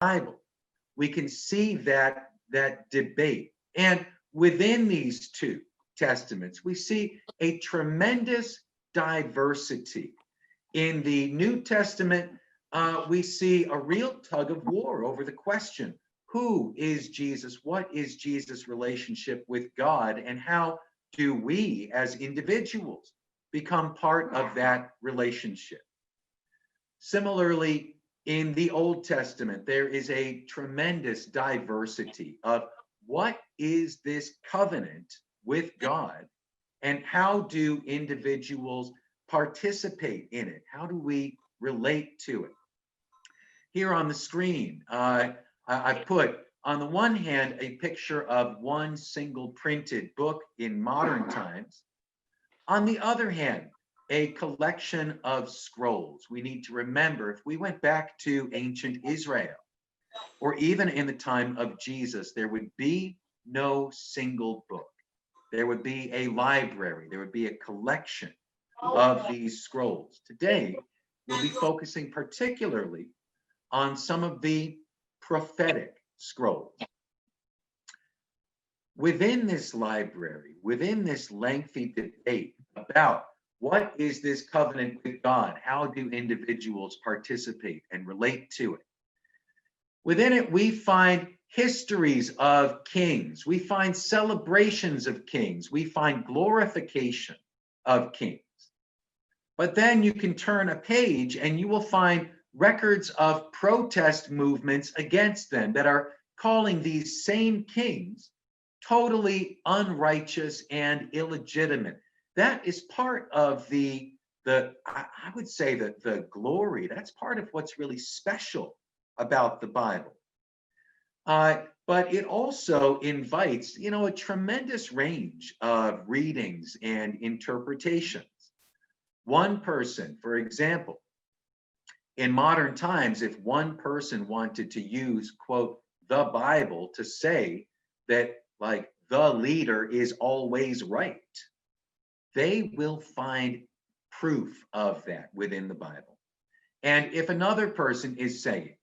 Bible. We can see that debate. And within these two testaments, we see a tremendous diversity. In the New Testament, we see a real tug of war over the question, who is Jesus? What is Jesus' relationship with God? And how do we as individuals become part of that relationship? Similarly, in the Old Testament, there is a tremendous diversity of what is this covenant with God and how do individuals participate in it? How do we relate to it? Here on the screen, I've put on the one hand a picture of one single printed book in modern times. On the other hand, a collection of scrolls. We need to remember, if we went back to ancient Israel, or even in the time of Jesus, there would be no single book. There would be a library, there would be a collection of these scrolls. Today, we'll be focusing particularly on some of the prophetic scrolls. Within this library, within this lengthy debate about what is this covenant with God, how do individuals participate and relate to it? Within it, we find histories of kings, we find celebrations of kings, we find glorification of kings. But then you can turn a page and you will find records of protest movements against them that are calling these same kings totally unrighteous and illegitimate. That is part of I would say that the glory, that's part of what's really special about the Bible. But it also invites, a tremendous range of readings and interpretations. One person, for example, in modern times, if one person wanted to use, quote, the Bible to say that, like, the leader is always right, they will find proof of that within the Bible. And if another person is saying,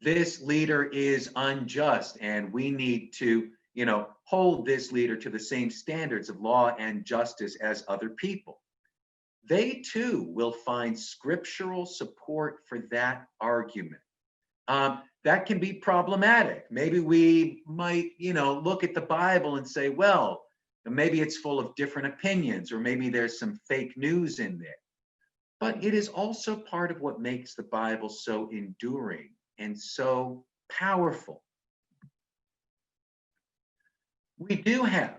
this leader is unjust and we need to, hold this leader to the same standards of law and justice as other people, they too will find scriptural support for that argument. That can be problematic. Maybe we might, look at the Bible and say, well, maybe it's full of different opinions, or maybe there's some fake news in there. But it is also part of what makes the Bible so enduring and so powerful. We do have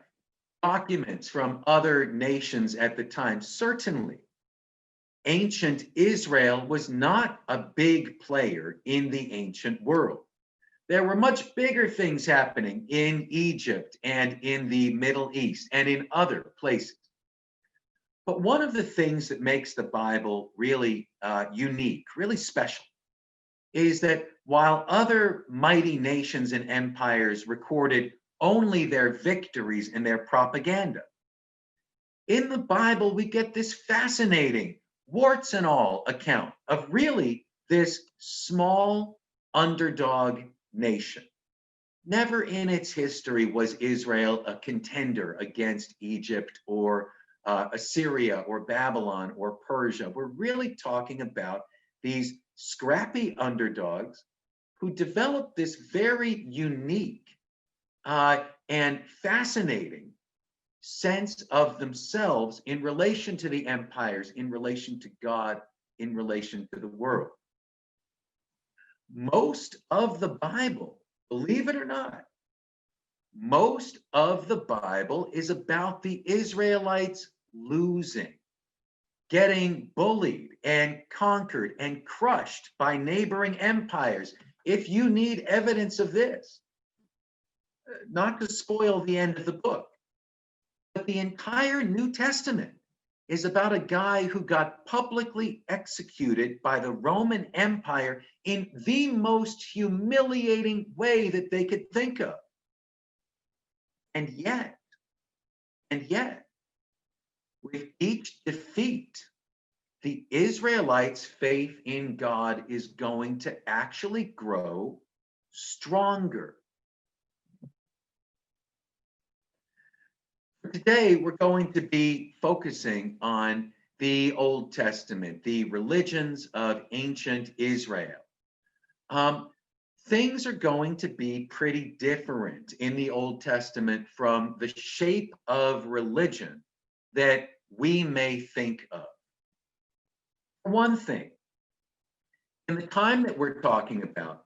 documents from other nations at the time. Certainly, ancient Israel was not a big player in the ancient world. There were much bigger things happening in Egypt and in the Middle East and in other places. But one of the things that makes the Bible really unique, really special, is that while other mighty nations and empires recorded only their victories and their propaganda, in the Bible we get this fascinating, warts and all account of really this small underdog nation. Never in its history was Israel a contender against Egypt or Assyria or Babylon or Persia. We're really talking about these scrappy underdogs who developed this very unique and fascinating sense of themselves in relation to the empires, in relation to God, in relation to the world. Most of the Bible, believe it or not, most of the Bible is about the Israelites losing, getting bullied and conquered and crushed by neighboring empires. If you need evidence of this, not to spoil the end of the book, but the entire New Testament is about a guy who got publicly executed by the Roman Empire in the most humiliating way that they could think of. And yet, with each defeat, the Israelites' faith in God is going to actually grow stronger. Today, we're going to be focusing on the Old Testament, the religions of ancient Israel. Things are going to be pretty different in the Old Testament from the shape of religion that we may think of. One thing, in the time that we're talking about,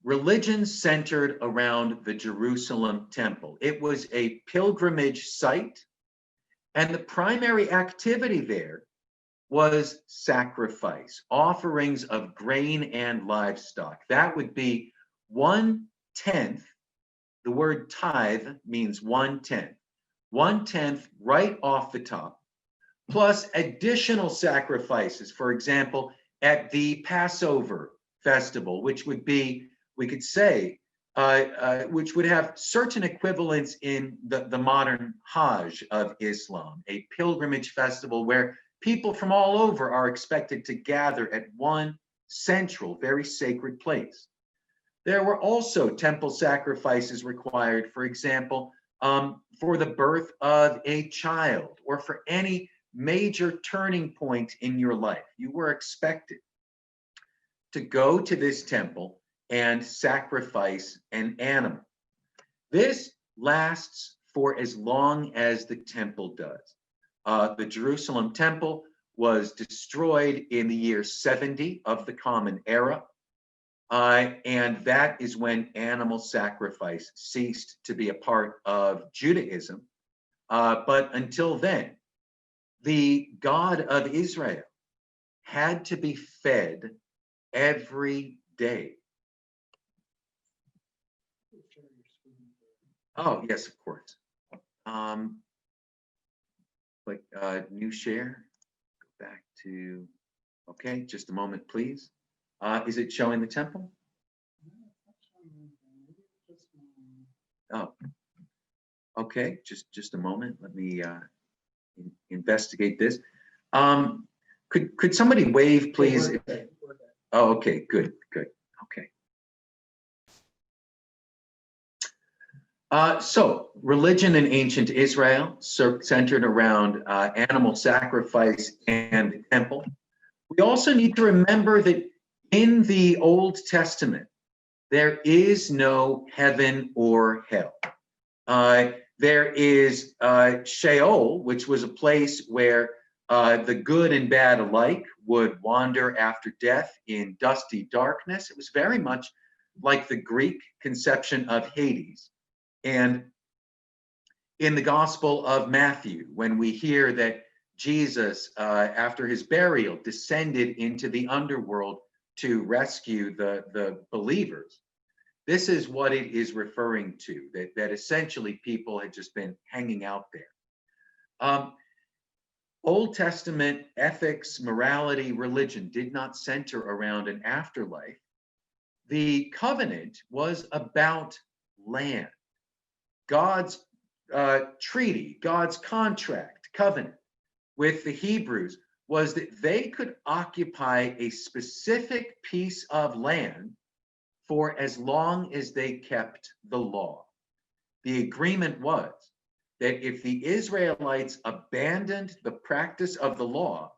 religion centered around the Jerusalem temple. It was a pilgrimage site, and the primary activity there was sacrifice, offerings of grain and livestock. That would be 1/10. The word tithe means 1/10. 1/10 right off the top, plus additional sacrifices. For example, at the Passover festival, which would be, we could say, which would have certain equivalents in the modern Hajj of Islam, a pilgrimage festival where people from all over are expected to gather at one central, very sacred place. There were also temple sacrifices required, for example, for the birth of a child or for any major turning point in your life. You were expected to go to this temple and sacrifice an animal. This lasts for as long as the temple does. The Jerusalem temple was destroyed in the year 70 of the Common Era, and that is when animal sacrifice ceased to be a part of Judaism. But until then, the God of Israel had to be fed every day. Oh, yes, of course. New share, go back to, okay, just a moment, please. Is it showing the temple? Oh, okay, just a moment. Let me investigate this. Could somebody wave, please? Oh, okay, good, okay. So religion in ancient Israel centered around animal sacrifice and the temple. We also need to remember that in the Old Testament, there is no heaven or hell. There is Sheol, which was a place where the good and bad alike would wander after death in dusty darkness. It was very much like the Greek conception of Hades. And in the Gospel of Matthew, when we hear that Jesus, after his burial, descended into the underworld to rescue the believers, this is what it is referring to, that essentially people had just been hanging out there. Old Testament ethics, morality, religion did not center around an afterlife. The covenant was about land. God's treaty, God's contract, covenant with the Hebrews was that they could occupy a specific piece of land for as long as they kept the law. The agreement was that if the Israelites abandoned the practice of the law,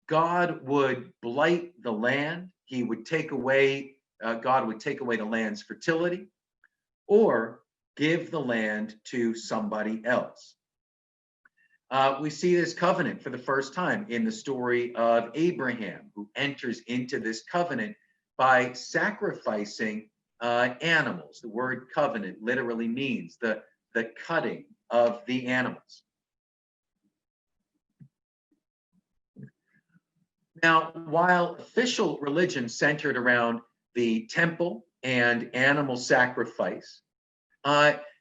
God would blight the land. He would take away, God would take away the land's fertility, or give the land to somebody else. We see this covenant for the first time in the story of Abraham, who enters into this covenant by sacrificing animals. The word covenant literally means the cutting of the animals. Now, while official religion centered around the temple and animal sacrifice,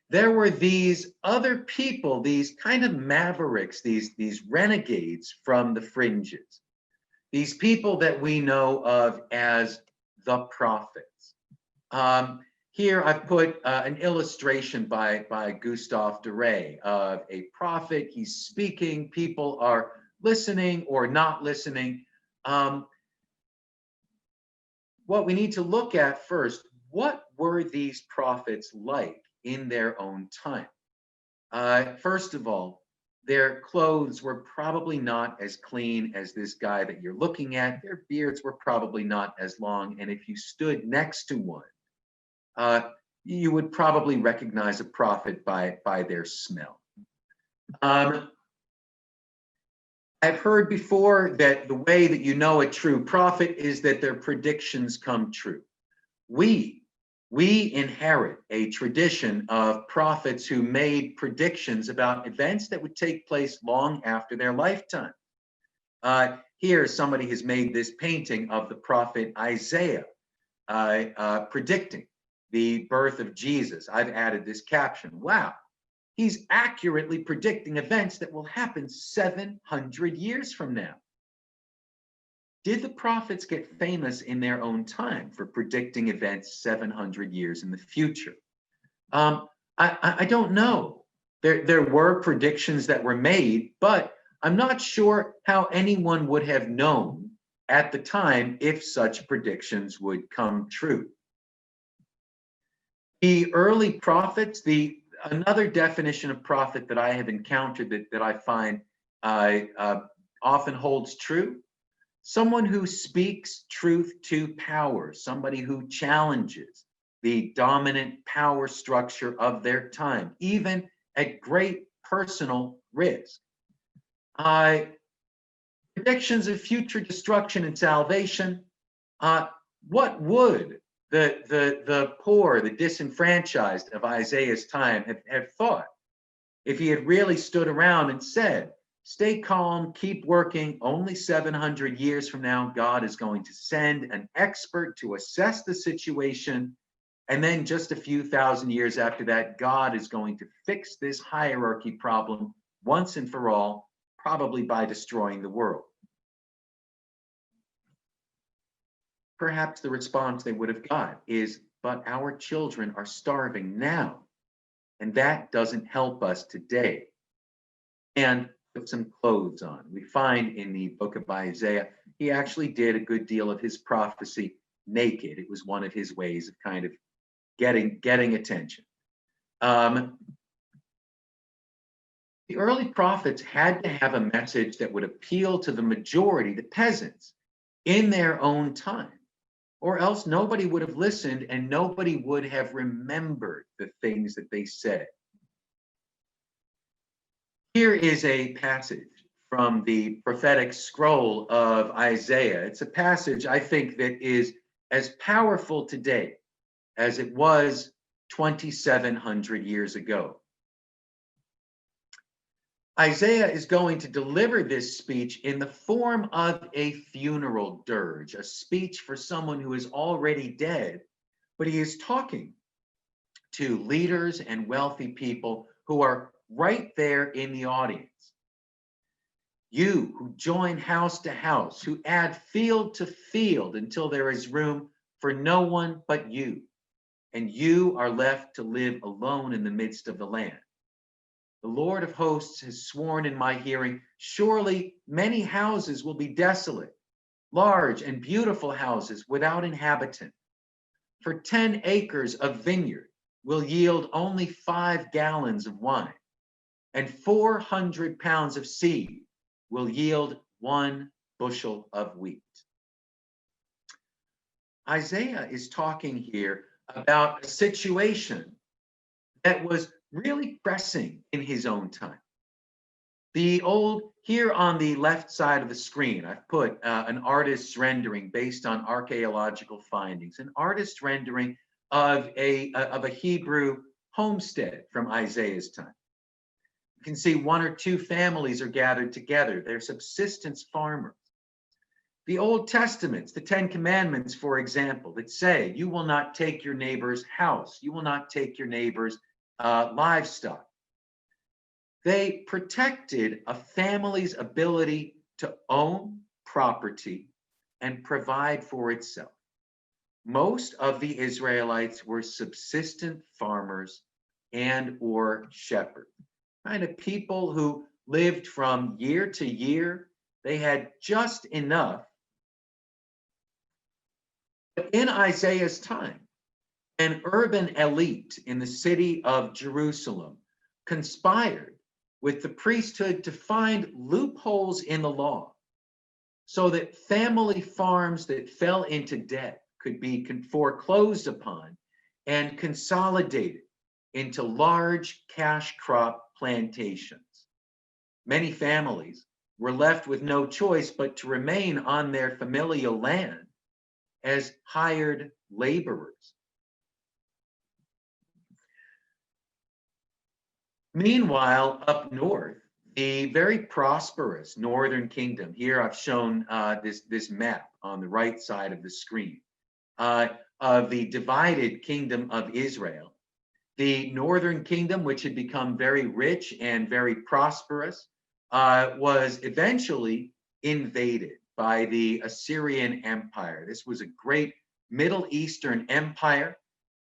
there were these other people, these kind of mavericks, these renegades from the fringes, these people that we know of as the prophets. Here I've put an illustration by Gustave Doré of a prophet. He's speaking, people are listening or not listening, Um, what we need to look at first, what were these prophets like in their own time? First of all, their clothes were probably not as clean as this guy that you're looking at. Their beards were probably not as long. And if you stood next to one, uh, you would probably recognize a prophet by their smell. Um, I've heard before that the way that you know a true prophet is that their predictions come true. We we inherit a tradition of prophets who made predictions about events that would take place long after their lifetime. Here, somebody has made this painting of the prophet Isaiah predicting the birth of Jesus. I've added this caption. Wow, he's accurately predicting events that will happen 700 years from now. Did the prophets get famous in their own time for predicting events 700 years in the future? Um, I don't know. There were predictions that were made, but I'm not sure how anyone would have known at the time if such predictions would come true. The early prophets, another definition of prophet that I have encountered that I find often holds true. Someone who speaks truth to power, somebody who challenges the dominant power structure of their time, even at great personal risk. Uh, Predictions of future destruction and salvation. What would the poor, the disenfranchised of Isaiah's time have thought if he had really stood around and said, stay calm, keep working. Only 700 years from now, God is going to send an expert to assess the situation. And then just a few thousand years after that, God is going to fix this hierarchy problem once and for all, probably by destroying the world. Perhaps the response they would have got is, but our children are starving now, and that doesn't help us today. And put some clothes on. We find in the book of Isaiah, he actually did a good deal of his prophecy naked. It was one of his ways of kind of getting attention. The early prophets had to have a message that would appeal to the majority, the peasants, in their own time, or else nobody would have listened and nobody would have remembered the things that they said. Here is a passage from the prophetic scroll of Isaiah. It's a passage I think that is as powerful today as it was 2,700 years ago. Isaiah is going to deliver this speech in the form of a funeral dirge, a speech for someone who is already dead, but he is talking to leaders and wealthy people who are right there in the audience. You who join house to house, who add field to field until there is room for no one but you, and you are left to live alone in the midst of the land. The Lord of hosts has sworn in my hearing, surely many houses will be desolate, large and beautiful houses without inhabitant. For 10 acres of vineyard will yield only 5 gallons of wine, and 400 pounds of seed will yield 1 bushel of wheat. Isaiah is talking here about a situation that was really pressing in his own time. Here on the left side of the screen, I've put an artist's rendering based on archaeological findings, an artist's rendering of a Hebrew homestead from Isaiah's time. You can see 1 or 2 families are gathered together. They're subsistence farmers. The Old Testaments, the 10 Commandments, for example, that say, you will not take your neighbor's house, you will not take your neighbor's livestock. They protected a family's ability to own property and provide for itself. Most of the Israelites were subsistent farmers and or shepherds, kind of people who lived from year to year. They had just enough But in Isaiah's time, an urban elite in the city of Jerusalem conspired with the priesthood to find loopholes in the law so that family farms that fell into debt could be foreclosed upon and consolidated into large cash crop plantations. Many families were left with no choice but to remain on their familial land as hired laborers. Meanwhile, up north, the very prosperous northern kingdom, here I've shown this map on the right side of the screen, of the divided kingdom of Israel. The northern kingdom, which had become very rich and very prosperous, was eventually invaded by the Assyrian Empire. This was a great Middle Eastern empire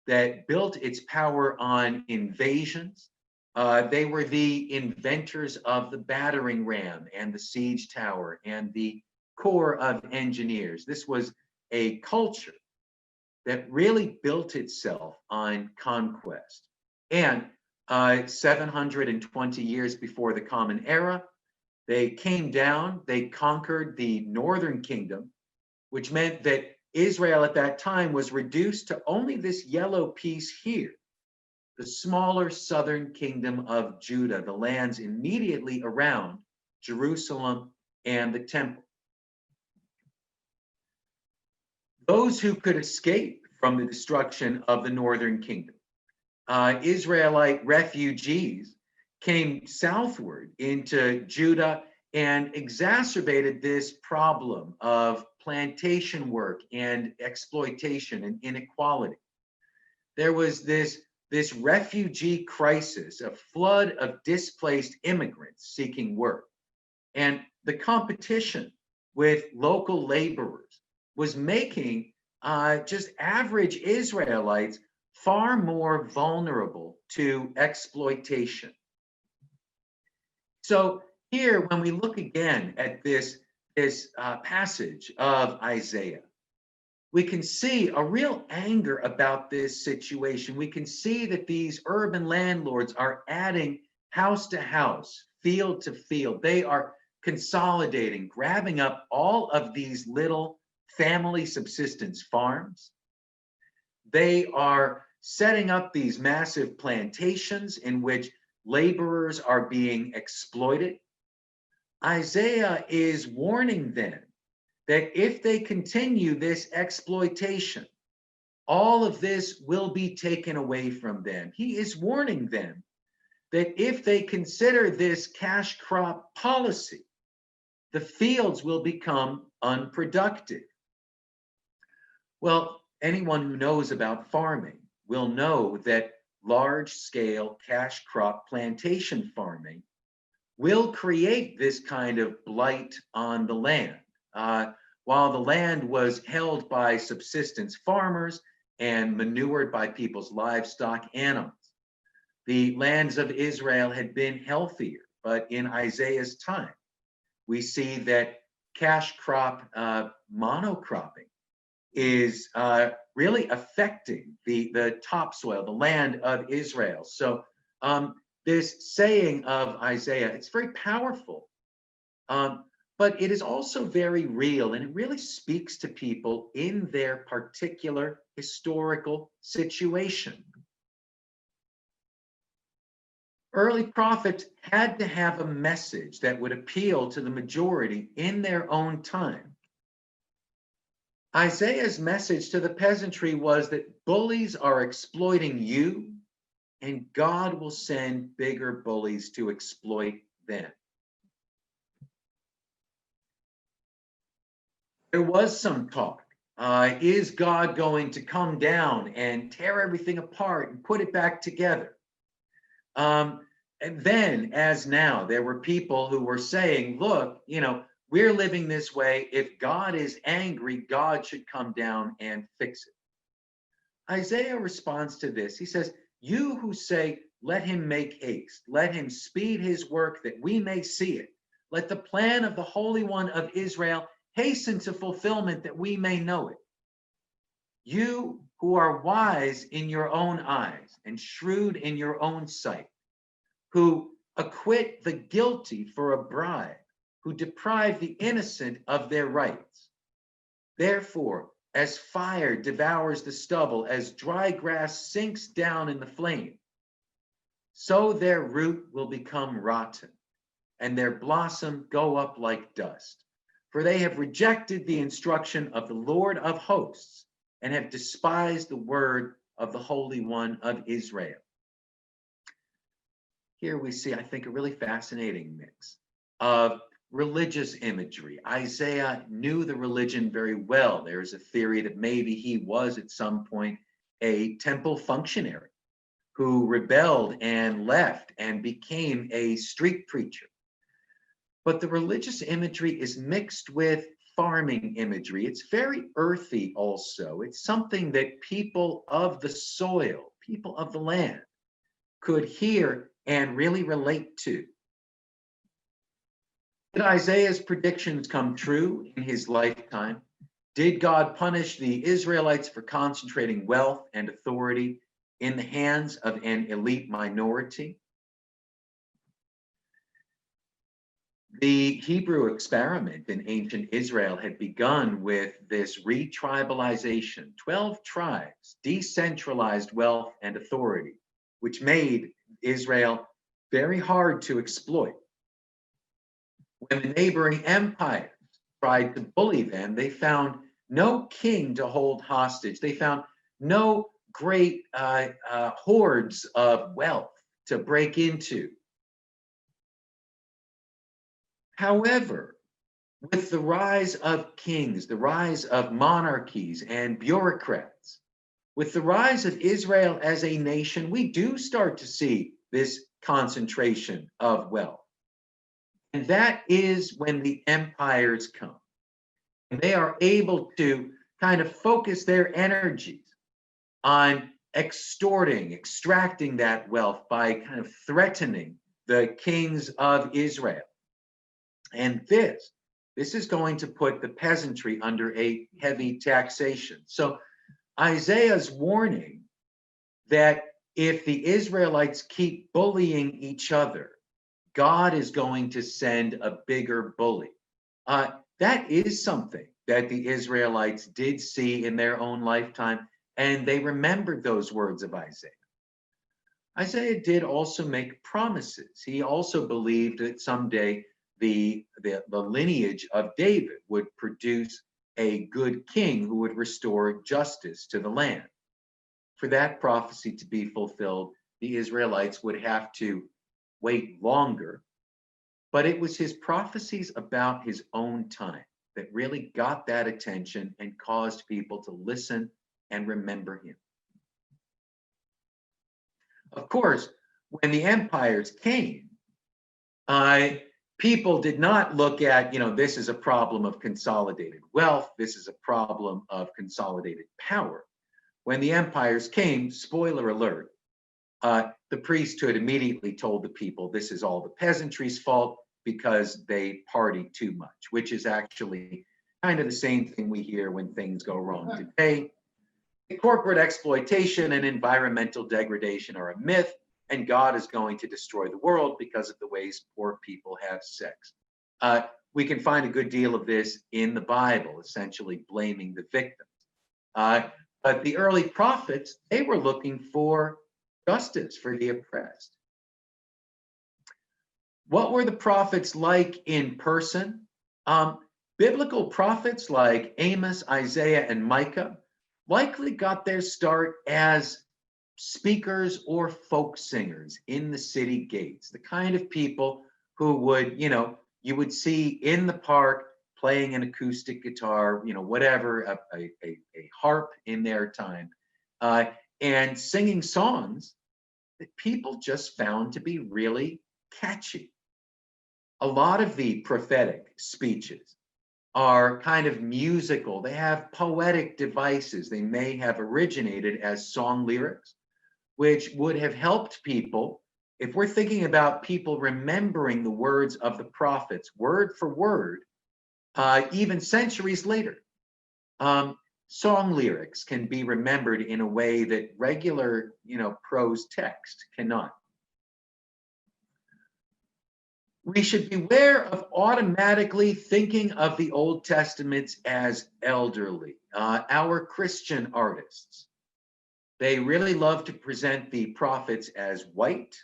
that built its power on invasions. They were the inventors of the battering ram and the siege tower and the corps of engineers. This was a culture that really built itself on conquest. And 720 years before the Common Era, they came down, they conquered the northern kingdom, which meant that Israel at that time was reduced to only this yellow piece here, the smaller southern kingdom of Judah, the lands immediately around Jerusalem and the temple. Those who could escape from the destruction of the northern kingdom, Israelite refugees, came southward into Judah and exacerbated this problem of plantation work and exploitation and inequality. There was this refugee crisis, a flood of displaced immigrants seeking work. And the competition with local laborers was making just average Israelites far more vulnerable to exploitation. So here, when we look again at this passage of Isaiah, we can see a real anger about this situation. We can see that these urban landlords are adding house to house, field to field. They are consolidating, grabbing up all of these little family subsistence farms. They are setting up these massive plantations in which laborers are being exploited. Isaiah is warning them that if they continue this exploitation, all of this will be taken away from them. He is warning them that if they consider this cash crop policy, the fields will become unproductive. Well, anyone who knows about farming will know that large-scale cash crop plantation farming will create this kind of blight on the land. While the land was held by subsistence farmers and manured by people's livestock animals, the lands of Israel had been healthier. But in Isaiah's time, we see that cash crop monocropping is really affecting the topsoil, the land of Israel. So this saying of Isaiah, it's very powerful, but it is also very real, and it really speaks to people in their particular historical situation. Early prophets had to have a message that would appeal to the majority in their own time. Isaiah's message to the peasantry was that bullies are exploiting you, and God will send bigger bullies to exploit them. There was some talk. Is God going to come down and tear everything apart and put it back together? And then, as now, there were people who were saying, look, we're living this way. If God is angry, God should come down and fix it. Isaiah responds to this. He says, you who say, let him make haste, let him speed his work that we may see it. Let the plan of the Holy One of Israel hasten to fulfillment that we may know it. You who are wise in your own eyes and shrewd in your own sight, who acquit the guilty for a bribe, who deprive the innocent of their rights. Therefore, as fire devours the stubble, as dry grass sinks down in the flame, so their root will become rotten, and their blossom go up like dust. For they have rejected the instruction of the Lord of hosts, and have despised the word of the Holy One of Israel. Here we see, I think, a really fascinating mix of religious imagery. Isaiah knew the religion very well. There's a theory that maybe he was at some point a temple functionary who rebelled and left and became a street preacher. But the religious imagery is mixed with farming imagery. It's very earthy also. It's something that people of the soil, people of the land, could hear and really relate to. Did Isaiah's predictions come true in his lifetime? Did God punish the Israelites for concentrating wealth and authority in the hands of an elite minority? The Hebrew experiment in ancient Israel had begun with this retribalization, 12 tribes, decentralized wealth and authority, which made Israel very hard to exploit. When the neighboring empires tried to bully them, they found no king to hold hostage. They found no great hordes of wealth to break into. However, with the rise of kings, the rise of monarchies and bureaucrats, with the rise of Israel as a nation, we do start to see this concentration of wealth. And that is when the empires come. And they are able to kind of focus their energies on extracting that wealth by kind of threatening the kings of Israel. And this is going to put the peasantry under a heavy taxation. So Isaiah's warning that if the Israelites keep bullying each other, God is going to send a bigger bully. That is something that the Israelites did see in their own lifetime, and they remembered those words of Isaiah. Isaiah did also make promises. He also believed that someday the lineage of David would produce a good king who would restore justice to the land. For that prophecy to be fulfilled, the Israelites would have to wait longer, but it was his prophecies about his own time that really got that attention and caused people to listen and remember him. Of course, when the empires came, people did not look at, this is a problem of consolidated wealth, this is a problem of consolidated power. When the empires came, spoiler alert, the priesthood immediately told the people this is all the peasantry's fault because they party too much, which is actually kind of the same thing we hear when things go wrong today. Corporate exploitation and environmental degradation are a myth, and God is going to destroy the world because of the ways poor people have sex. We can find a good deal of this in the Bible, essentially blaming the victims. But the early prophets, they were looking for justice for the oppressed. What were the prophets like in person? Biblical prophets like Amos, Isaiah, and Micah likely got their start as speakers or folk singers in the city gates, the kind of people who would, you would see in the park playing an acoustic guitar, whatever, a harp in their time, and singing songs that people just found to be really catchy. A lot of the prophetic speeches are kind of musical. They have poetic devices. They may have originated as song lyrics, which would have helped people. If we're thinking about people remembering the words of the prophets, word for word, even centuries later, Song lyrics can be remembered in a way that regular, prose text cannot. We should beware of automatically thinking of the Old Testaments as elderly. Our Christian artists, they really love to present the prophets as white,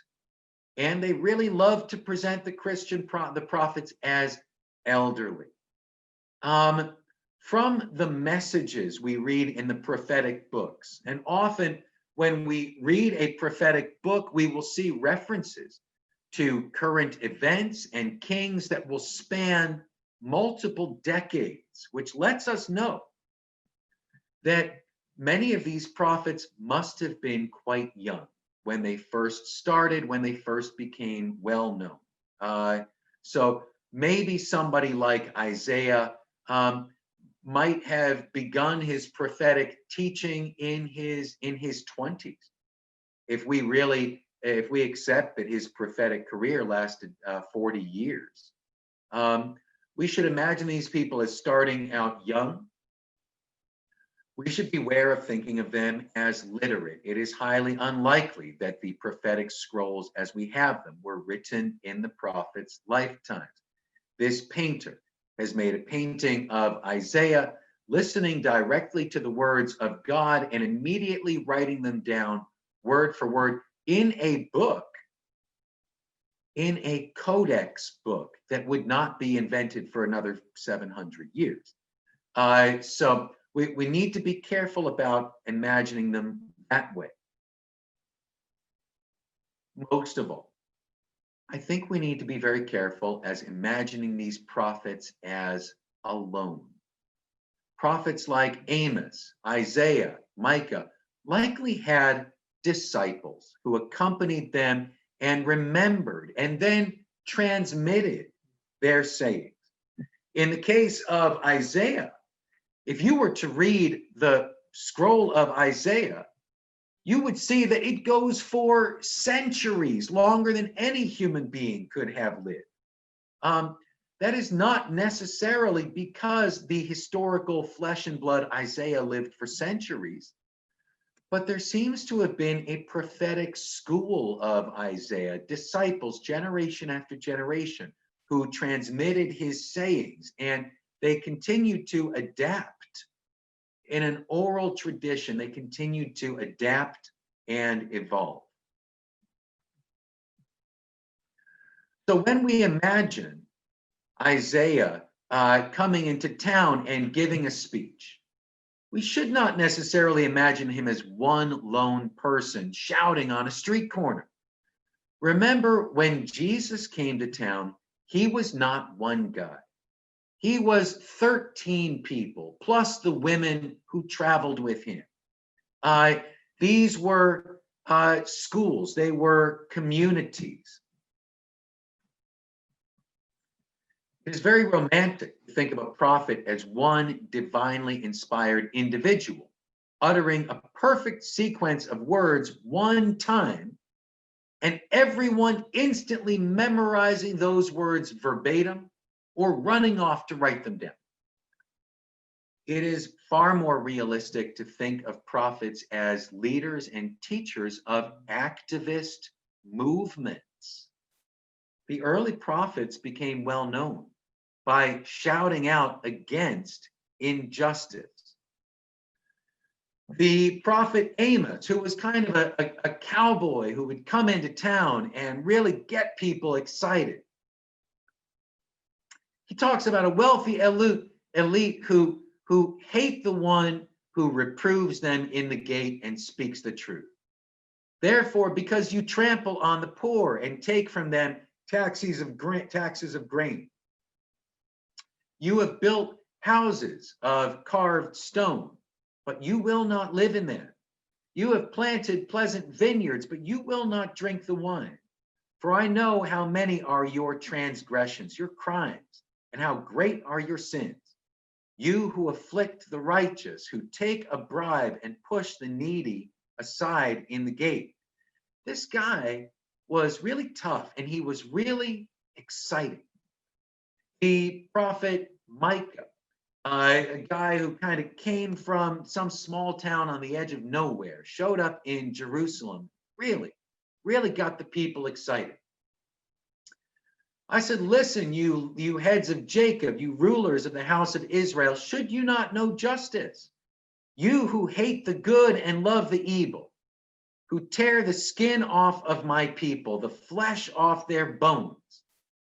and they really love to present the the prophets as elderly. From the messages we read in the prophetic books, and often when we read a prophetic book, we will see references to current events and kings that will span multiple decades, which lets us know that many of these prophets must have been quite young when they first started, when they first became well known. So maybe somebody like Isaiah might have begun his prophetic teaching in his 20s. If we accept that his prophetic career lasted 40 years, we should imagine these people as starting out young. We should beware of thinking of them as literate. It is highly unlikely that the prophetic scrolls as we have them were written in the prophet's lifetimes. This painter has made a painting of Isaiah, listening directly to the words of God and immediately writing them down word for word in a book, in a codex book that would not be invented for another 700 years. So we need to be careful about imagining them that way. Most of all, I think we need to be very careful as imagining these prophets as alone. Prophets like Amos, Isaiah, Micah likely had disciples who accompanied them and remembered and then transmitted their sayings. In the case of Isaiah, if you were to read the scroll of Isaiah, you would see that it goes for centuries, longer than any human being could have lived. That is not necessarily because the historical flesh and blood Isaiah lived for centuries, but there seems to have been a prophetic school of Isaiah, disciples, generation after generation, who transmitted his sayings, and they continued to adapt. In an oral tradition, they continued to adapt and evolve. So when we imagine Isaiah coming into town and giving a speech, we should not necessarily imagine him as one lone person shouting on a street corner. Remember, when Jesus came to town, he was not one guy. He was 13 people, plus the women who traveled with him. These were schools, they were communities. It is very romantic to think of a prophet as one divinely inspired individual, uttering a perfect sequence of words one time, and everyone instantly memorizing those words verbatim or running off to write them down. It is far more realistic to think of prophets as leaders and teachers of activist movements. The early prophets became well known by shouting out against injustice. The prophet Amos, who was kind of a cowboy who would come into town and really get people excited. He talks about a wealthy elite who hate the one who reproves them in the gate and speaks the truth. Therefore, because you trample on the poor and take from them taxes of grain, you have built houses of carved stone, but you will not live in them. You have planted pleasant vineyards, but you will not drink the wine. For I know how many are your transgressions, your crimes, and how great are your sins. You who afflict the righteous, who take a bribe and push the needy aside in the gate. This guy was really tough and he was really exciting. The prophet Micah A guy who kind of came from some small town on the edge of nowhere, showed up in Jerusalem, really, really got the people excited. I said, listen, you heads of Jacob, you rulers of the house of Israel, should you not know justice? You who hate the good and love the evil, who tear the skin off of my people, the flesh off their bones.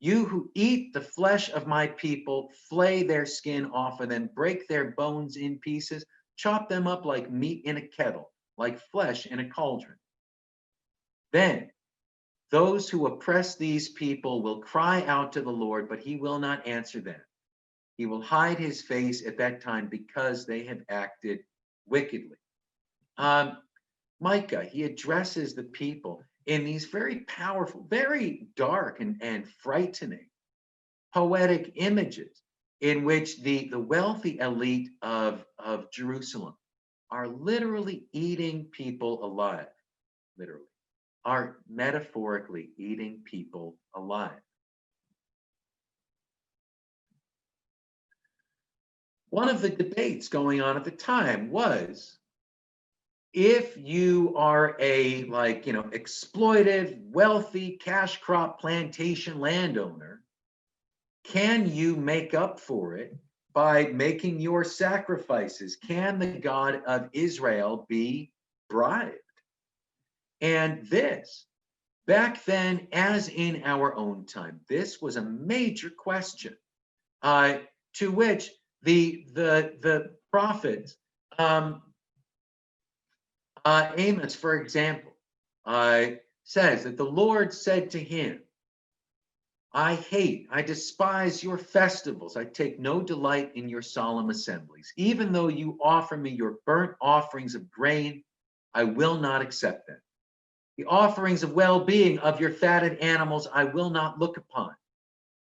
You who eat the flesh of my people, flay their skin off and then break their bones in pieces, chop them up like meat in a kettle, like flesh in a cauldron. Then those who oppress these people will cry out to the Lord, but he will not answer them. He will hide his face at that time because they have acted wickedly. Um, Micah, he addresses the people in these very powerful, very dark and frightening poetic images in which the wealthy elite of Jerusalem are literally eating people alive, literally, are metaphorically eating people alive. One of the debates going on at the time was if you are a exploitive, wealthy cash crop plantation landowner, can you make up for it by making your sacrifices? Can the God of Israel be bribed? And this, back then, as in our own time, this was a major question to which the prophet Amos, for example, says that the Lord said to him, I despise your festivals. I take no delight in your solemn assemblies. Even though you offer me your burnt offerings of grain, I will not accept them. The offerings of well-being of your fatted animals, I will not look upon.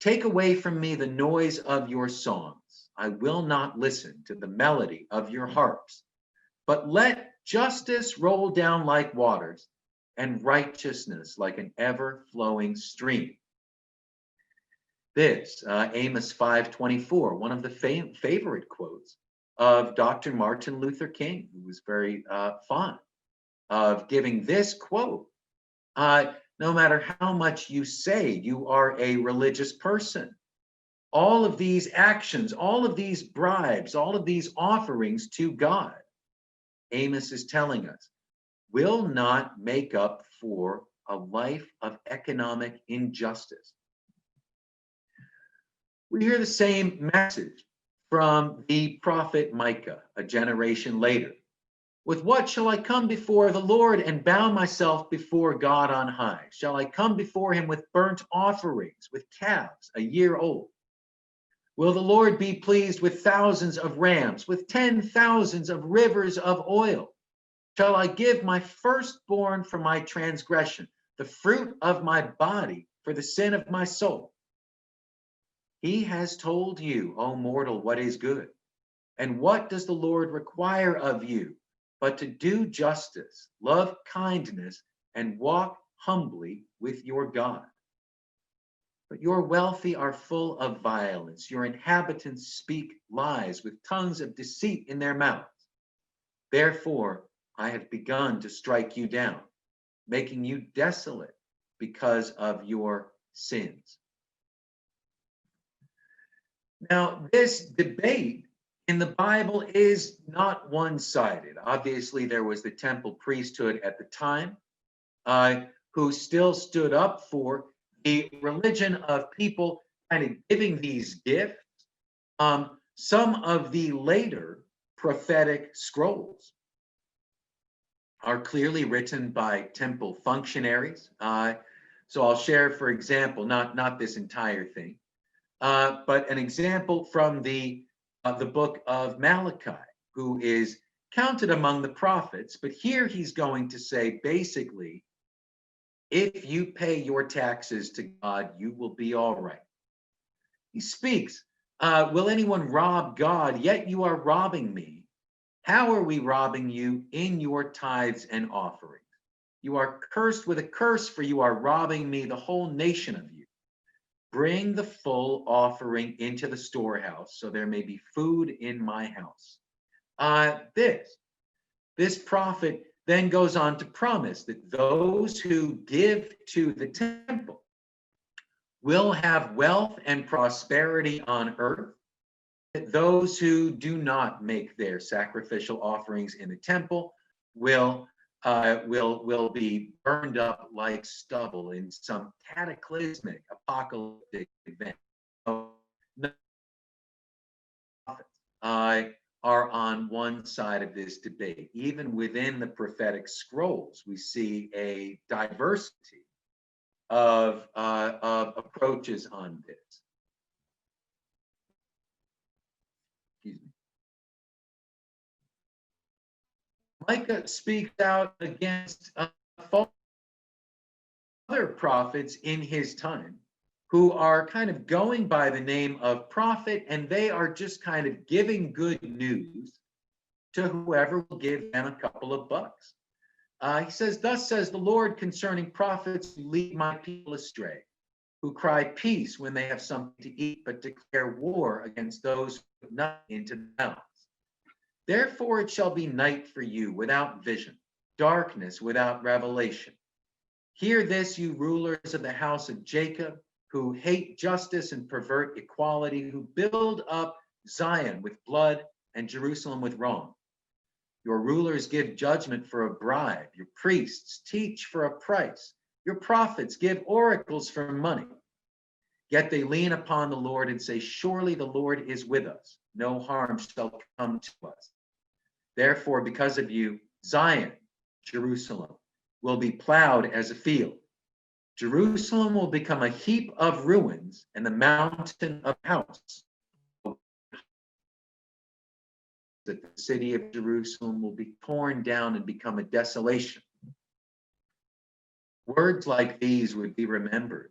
Take away from me the noise of your songs. I will not listen to the melody of your harps. But let justice roll down like waters and righteousness like an ever-flowing stream. This, Amos 5:24, one of the favorite quotes of Dr. Martin Luther King, who was very fond of giving this quote. No matter how much you say you are a religious person, all of these actions, all of these bribes, all of these offerings to God, Amos is telling us, will not make up for a life of economic injustice. We hear the same message from the prophet Micah a generation later. With what shall I come before the Lord and bow myself before God on high? Shall I come before him with burnt offerings, with calves a year old? Will the Lord be pleased with thousands of rams, with 10,000s of rivers of oil? Shall I give my firstborn for my transgression, the fruit of my body for the sin of my soul? He has told you, O mortal, what is good. And what does the Lord require of you but to do justice, love kindness, and walk humbly with your God? But your wealthy are full of violence. Your inhabitants speak lies with tongues of deceit in their mouths. Therefore, I have begun to strike you down, making you desolate because of your sins. Now, this debate in the Bible is not one-sided. Obviously, there was the temple priesthood at the time who still stood up for the religion of people kind of giving these gifts. Some of the later prophetic scrolls are clearly written by temple functionaries. So I'll share, for example, not this entire thing, but an example from the book of Malachi, who is counted among the prophets. But here he's going to say, basically, if you pay your taxes to God, you will be all right. He speaks, will anyone rob God? Yet you are robbing me. How are we robbing you? In your tithes and offerings. You are cursed with a curse, for you are robbing me, the whole nation of you. Bring the full offering into the storehouse, so there may be food in my house. This prophet then goes on to promise that those who give to the temple will have wealth and prosperity on earth, that those who do not make their sacrificial offerings in the temple will be burned up like stubble in some cataclysmic apocalyptic event. Are on one side of this debate. Even within the prophetic scrolls, we see a diversity of approaches on this. Excuse me. Micah speaks out against other prophets in his time who are kind of going by the name of prophet, and they are just kind of giving good news to whoever will give them a couple of bucks. He says, "Thus says the Lord concerning prophets who lead my people astray, who cry peace when they have something to eat, but declare war against those who put nothing into their mouths. Therefore it shall be night for you without vision, darkness without revelation. Hear this, you rulers of the house of Jacob, who hate justice and pervert equality, who build up Zion with blood and Jerusalem with wrong. Your rulers give judgment for a bribe. Your priests teach for a price. Your prophets give oracles for money. Yet they lean upon the Lord and say, surely the Lord is with us. No harm shall come to us. Therefore, because of you, Zion, Jerusalem, will be plowed as a field. Jerusalem will become a heap of ruins, and the mountain of house. That the city of Jerusalem will be torn down and become a desolation. Words like these would be remembered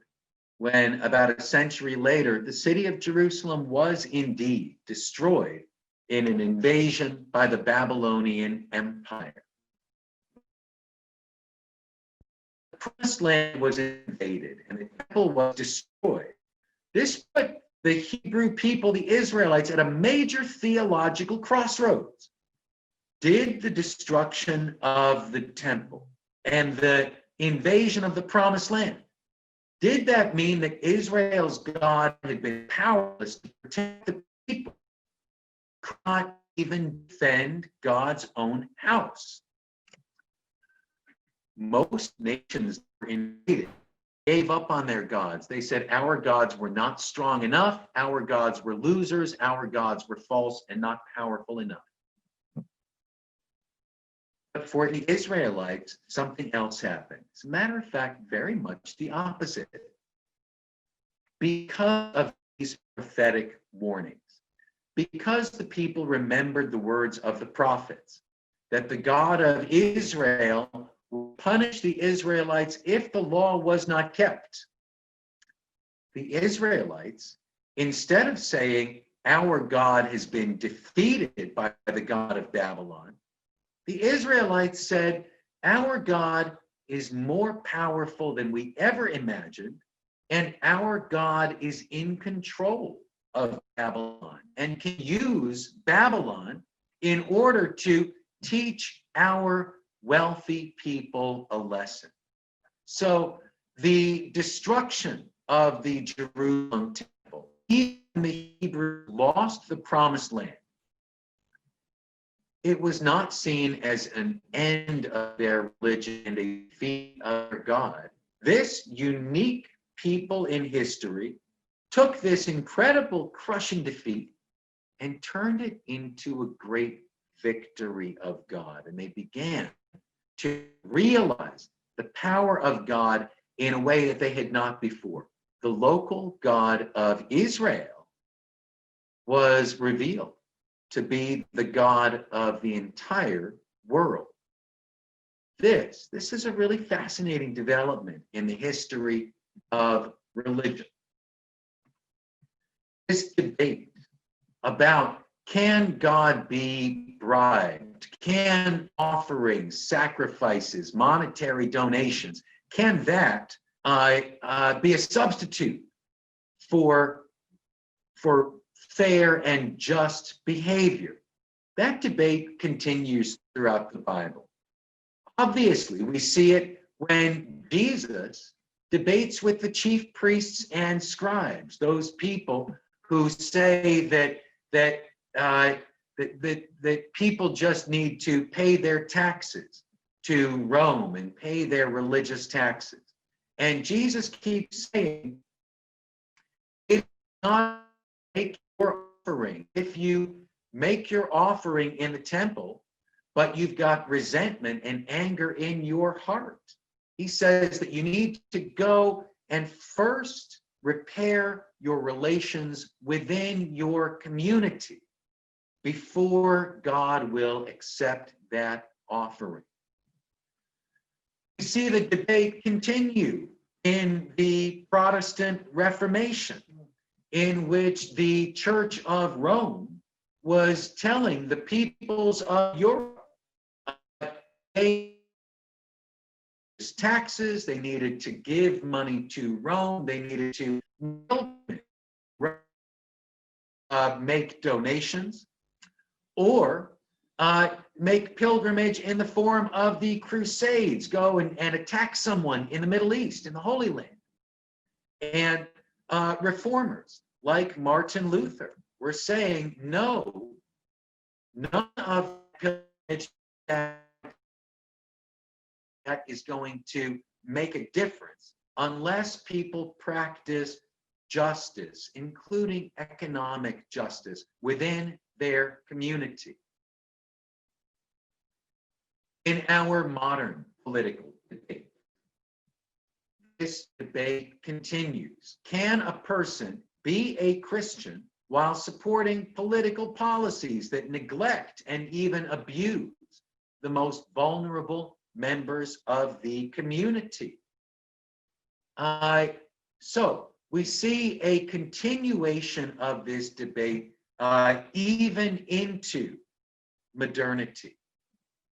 when, about a century later, the city of Jerusalem was indeed destroyed in an invasion by the Babylonian Empire. The promised land was invaded and the temple was destroyed. This put the Hebrew people, the Israelites, at a major theological crossroads. Did the destruction of the temple and the invasion of the promised land, did that mean that Israel's God had been powerless to protect the people? Could not even defend God's own house. Most nations were invaded, gave up on their gods. They said, our gods were not strong enough, our gods were losers, our gods were false and not powerful enough. But for the Israelites, something else happened. As a matter of fact, very much the opposite. Because of these prophetic warnings, because the people remembered the words of the prophets, that the God of Israel will punish the Israelites if the law was not kept. The Israelites, instead of saying, our God has been defeated by the God of Babylon, the Israelites said, our God is more powerful than we ever imagined, and our God is in control of Babylon and can use Babylon in order to teach our wealthy people a lesson. So the destruction of the Jerusalem temple, even the Hebrews lost the promised land. It was not seen as an end of their religion and a defeat of their God. This unique people in history took this incredible crushing defeat and turned it into a great victory of God. And they began to realize the power of God in a way that they had not before. The local God of Israel was revealed to be the God of the entire world. This is a really fascinating development in the history of religion. This debate about, can God be bribed? Can offerings, sacrifices, monetary donations, can that be a substitute for fair and just behavior. That debate continues throughout the Bible. Obviously, we see it when Jesus debates with the chief priests and scribes, those people who say that people just need to pay their taxes to Rome and pay their religious taxes. And Jesus keeps saying, if not make your offering, if you make your offering in the temple, but you've got resentment and anger in your heart, he says that you need to go and first repair your relations within your community before God will accept that offering. We see the debate continue in the Protestant Reformation, in which the Church of Rome was telling the peoples of Europe they taxes, they needed to give money to Rome, they needed to make donations, or make pilgrimage in the form of the Crusades, go and attack someone in the Middle East, in the Holy Land. And reformers like Martin Luther were saying, no, none of pilgrimage that is going to make a difference unless people practice justice, including economic justice, within their community. In our modern political debate, this debate continues. Can a person be a Christian while supporting political policies that neglect and even abuse the most vulnerable members of the community? So we see a continuation of this debate even into modernity.